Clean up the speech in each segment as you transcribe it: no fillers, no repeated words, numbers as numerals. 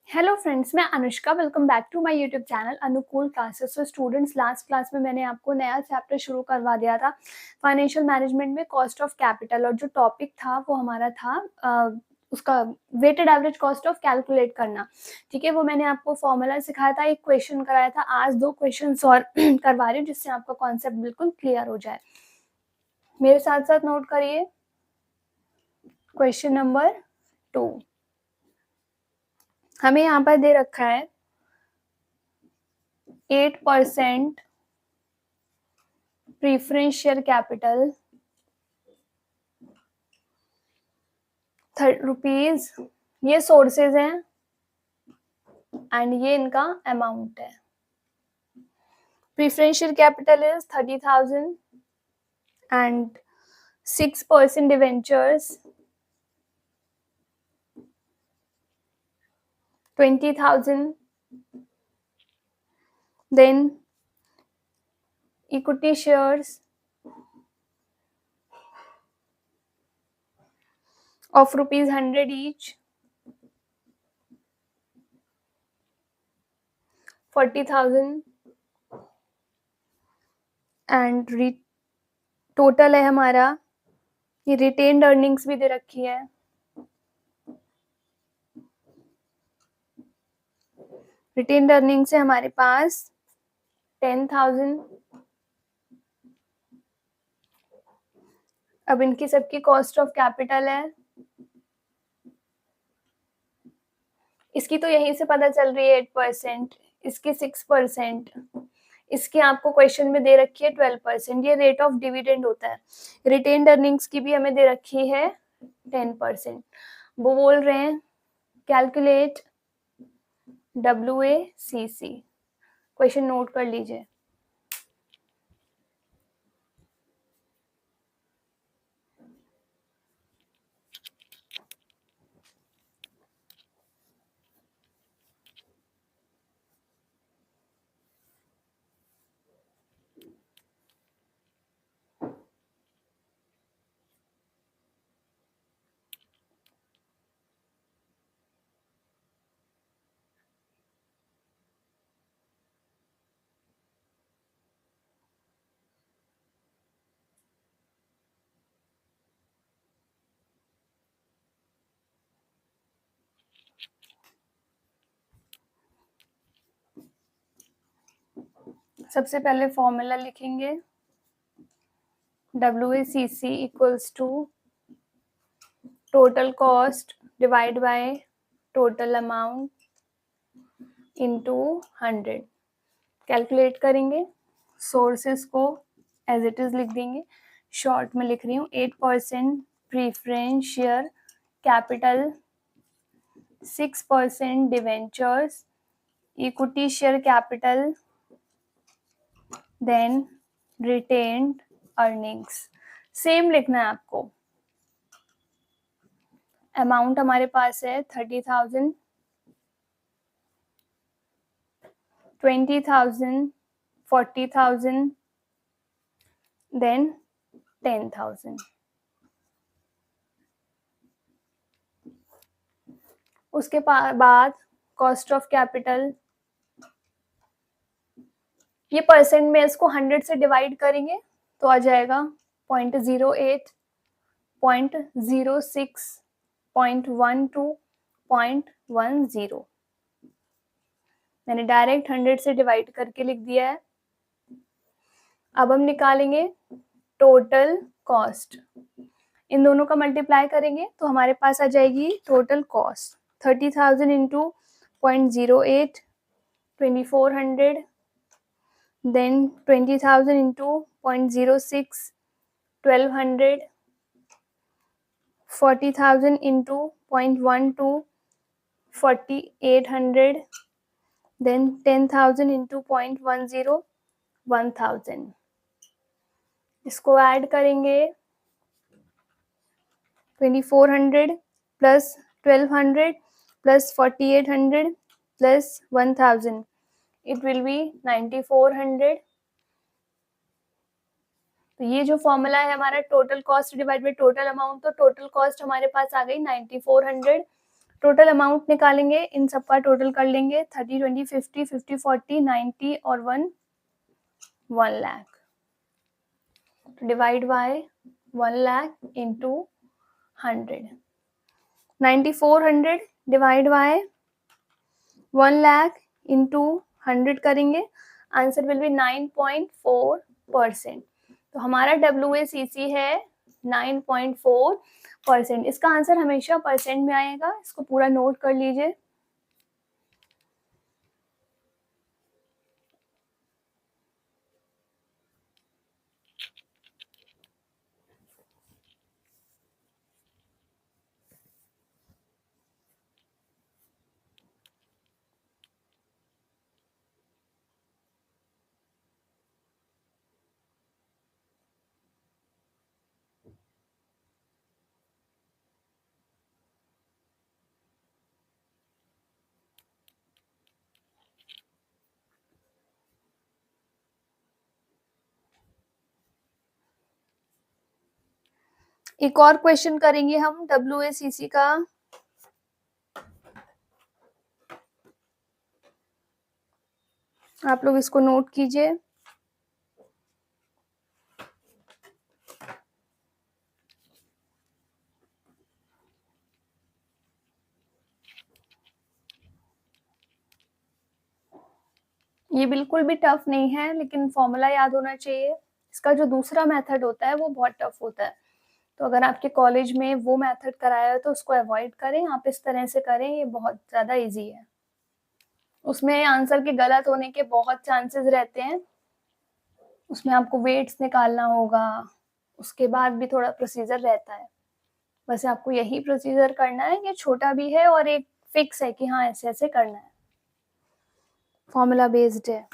Hello friends, मैं Anushka. Welcome back to my YouTube channel Anukul classes. तो students, last class में मैंने आपको नया चैप्टर शुरू करवा दिया था फाइनेंशियल मैनेजमेंट में कॉस्ट ऑफ कैपिटल, और जो टॉपिक था वो हमारा था उसका weighted average cost of calculate करना। ठीक है, वो मैंने आपको फॉर्मूला सिखाया था, एक क्वेश्चन कराया था। आज 2 क्वेश्चंस और करवा रही हूँ जिससे आपका कॉन्सेप्ट बिल्कुल क्लियर हो जाए। मेरे साथ साथ नोट करिए। क्वेश्चन नंबर 2 हमें यहाँ पर दे रखा है 8% प्रीफरेंस शेयर कैपिटल रुपीज, ये सोर्सेज हैं एंड ये इनका अमाउंट है। Preference share capital is 30,000 and 6% debentures 20,000, then equity shares of rupees 100 each, 40,000 and total है हमारा, ये रिटेन्ड अर्निंग्स भी दे रखी है। रिटेन्ड अर्निंग्स है हमारे पास 10,000। अब इनकी सबकी कॉस्ट ऑफ कैपिटल है, इसकी तो यहीं से पता चल रही है 8%, इसकी 6%, इसकी आपको क्वेश्चन में दे रखी है 12%। ये रेट ऑफ डिविडेंड होता है। रिटेन्ड अर्निंग्स की भी हमें दे रखी है 10%। वो बोल रहे हैं कैलकुलेट WACC। क्वेश्चन नोट कर लीजिए। सबसे पहले फॉर्मूला लिखेंगे, WACC equals to total cost divide by total amount into 100। Calculate करेंगे, सोर्सेस को एज इट इज लिख देंगे। शॉर्ट में लिख रही हूँ, 8% preference share capital, 6% debentures, equity share capital, then retained earnings. Same लिखना है आपको। अमाउंट हमारे पास है 30,000, 20,000, 40,000, देन 10,000। उसके बाद कॉस्ट ऑफ कैपिटल, ये परसेंट में इसको 100 से डिवाइड करेंगे तो आ जाएगा 0.08, 0.06, 0.12, 0.10। मैंने डायरेक्ट 100 से डिवाइड करके लिख दिया है। अब हम निकालेंगे टोटल कॉस्ट। इन दोनों का मल्टीप्लाई करेंगे तो हमारे पास आ जाएगी total cost 30,000 into 0.08, 2400, then 20,000 into 0.06, 1200, 40,000 into 0.12, 4,800, then 10,000 into 0.10, 1,000। इसको ऐड करेंगे, 2400 plus 1200 plus 4,800 plus 1,000, it will be 9,400। तो ये जो फॉर्मूला है हमारा total cost divide by total amount, तो टोटल कॉस्ट हमारे पास आ गई 9,400। टोटल अमाउंट निकालेंगे, इन सबका टोटल कर लेंगे 30, 20, 50, 50, 40, 90 और 1 lakh. Divide by 1 lakh into 100. 9400 divide by 1 lakh into 100 करेंगे, आंसर विल बी 9.4%. तो हमारा WACC है 9.4%. इसका आंसर हमेशा परसेंट में आएगा, इसको पूरा नोट कर लीजिए. एक और क्वेश्चन करेंगे हम WACC का. आप लोग इसको नोट कीजिए. ये बिल्कुल भी टफ नहीं है, लेकिन फॉर्मूला याद होना चाहिए. इसका जो दूसरा मेथड होता है वो बहुत टफ होता है, तो अगर आपके कॉलेज में वो मेथड कराया है तो उसको अवॉइड करें, आप इस तरह से करें, ये बहुत ज़्यादा इजी है. उसमें आंसर के गलत होने के बहुत चांसेस रहते हैं. उसमें आपको वेट्स निकालना होगा, उसके बाद भी थोड़ा प्रोसीजर रहता है. बस आपको यही प्रोसीजर करना है, ये छोटा भी है और एक फिक्स है कि हाँ ऐसे ऐसे करना है, फॉर्मूला बेस्ड है.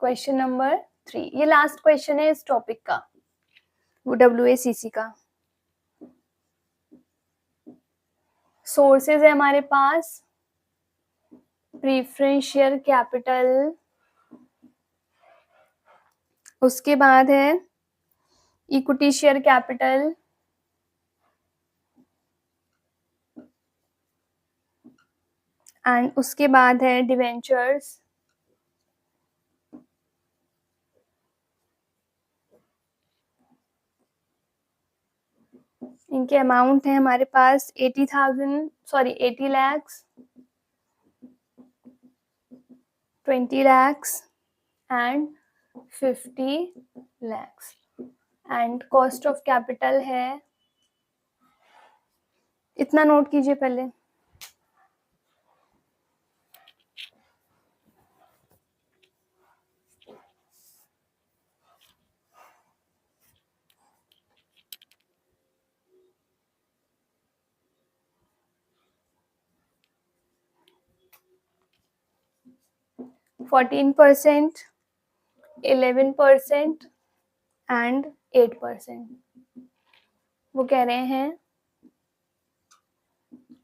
क्वेश्चन नंबर 3, ये लास्ट क्वेश्चन है इस टॉपिक का, वो WACC का. सोर्सेज है हमारे पास प्रीफरेंस शेयर कैपिटल, उसके बाद है इक्विटी शेयर कैपिटल, एंड उसके बाद है डिवेंचर्स. इनके अमाउंट है हमारे पास 80 lakhs, 20 lakhs and 50 lakhs. And cost of capital है, इतना नोट कीजिए पहले. %14, 11% एंड 8%. वो कह रहे हैं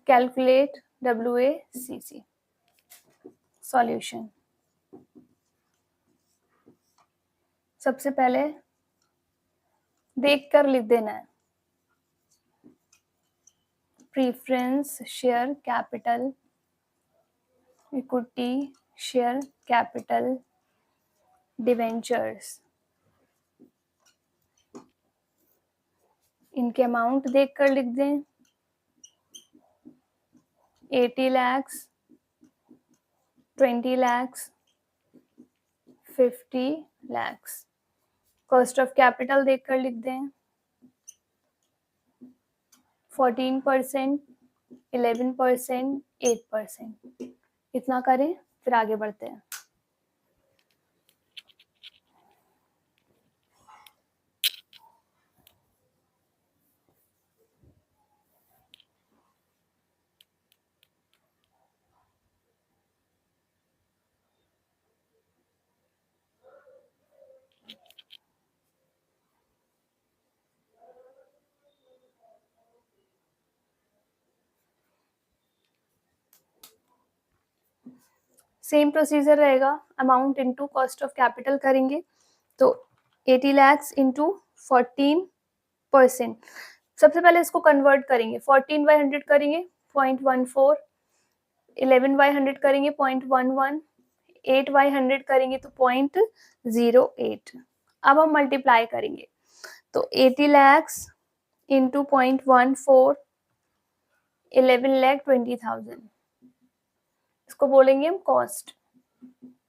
कैलकुलेट WACC. सॉल्यूशन, सबसे पहले देख कर लिख देना है. Preference share capital, equity share capital, debentures. इनके अमाउंट देख कर लिख दें. 80 lakhs, 20 lakhs, 50 lakhs. Cost of capital देख कर लिख दें. 14%, 11%, 8%. इतना करें, फिर आगे बढ़ते हैं. सेम प्रोसीजर रहेगा, amount into cost of capital करेंगे. तो 80 lakhs इंटू 14 परसेंट। सबसे पहले इसको कन्वर्ट करेंगे, 14/100 करेंगे 0.14, 11/100 करेंगे 0.11, 8/100 करेंगे तो 0.08। अब हम मल्टीप्लाई करेंगे तो 80 lakhs इंटू 0.14, 11,20,000, इसको बोलेंगे हम कॉस्ट,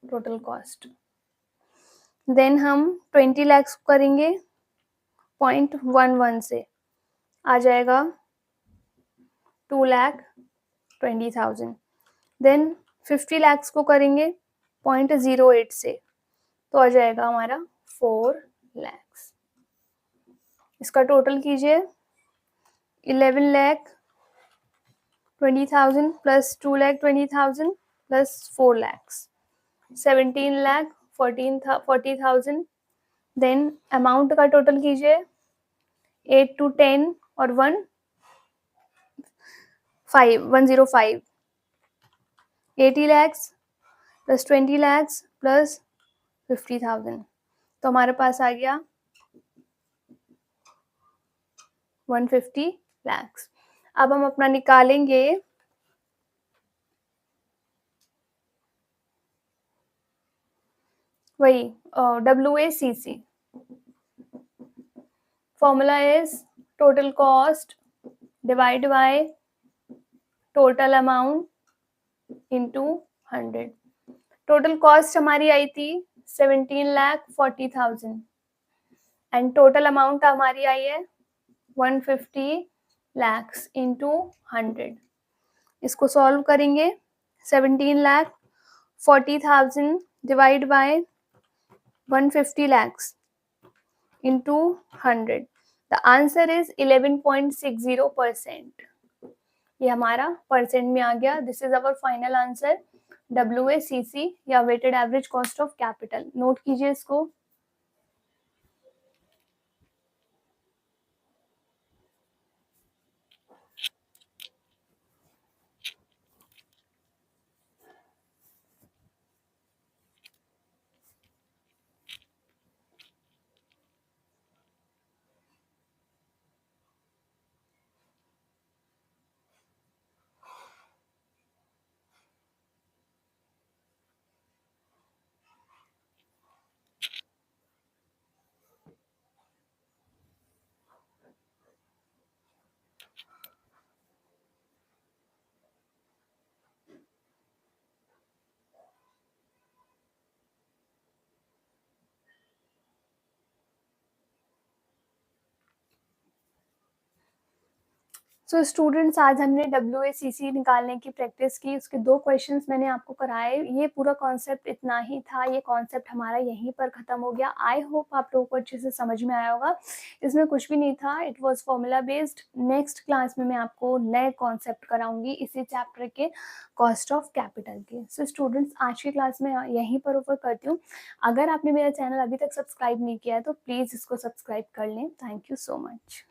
टोटल कॉस्ट। देन हम 20 lakhs करेंगे 0.11 से, आ जाएगा 2,20,000। देन 50 lakhs को करेंगे 0.08 से, तो आ जाएगा हमारा 4 lakhs। इसका टोटल कीजिए 11,20,000 plus 2,20,000 plus 4 lakhs, 17,40,000। Then amount का टोटल कीजिए 8 to 10 और 105, 80 lakhs प्लस 20 lakhs प्लस 50,000, तो हमारे पास आ गया 150 lakhs। अब हम अपना निकालेंगे वही WACC। Formula is total cost divide by total amount into 100। Total cost हमारी आई थी 17,40,000 एंड टोटल अमाउंट हमारी आई है 150 lakhs इंटू 100। इसको सॉल्व करेंगे 17,40,000 divide by 150 lakhs into 100। The answer is 11.60%। ये हमारा परसेंट में आ गया। This is our final answer, WACC या weighted average cost of capital. Note कीजिए इसको। सो स्टूडेंट्स, आज हमने WACC निकालने की प्रैक्टिस की। उसके 2 क्वेश्चंस मैंने आपको कराए। ये पूरा कॉन्सेप्ट इतना ही था। ये कॉन्सेप्ट हमारा यहीं पर ख़त्म हो गया। आई होप आप लोगों को अच्छे से समझ में आया होगा। इसमें कुछ भी नहीं था, it was formula based. Next class में मैं आपको नए कॉन्सेप्ट कराऊंगी इसी चैप्टर के, कॉस्ट ऑफ कैपिटल के। सो स्टूडेंट्स, आज की क्लास में यहीं पर ओवर करती हूँ। अगर आपने मेरा चैनल अभी तक सब्सक्राइब नहीं किया है तो प्लीज़ इसको सब्सक्राइब कर लें। Thank you so much.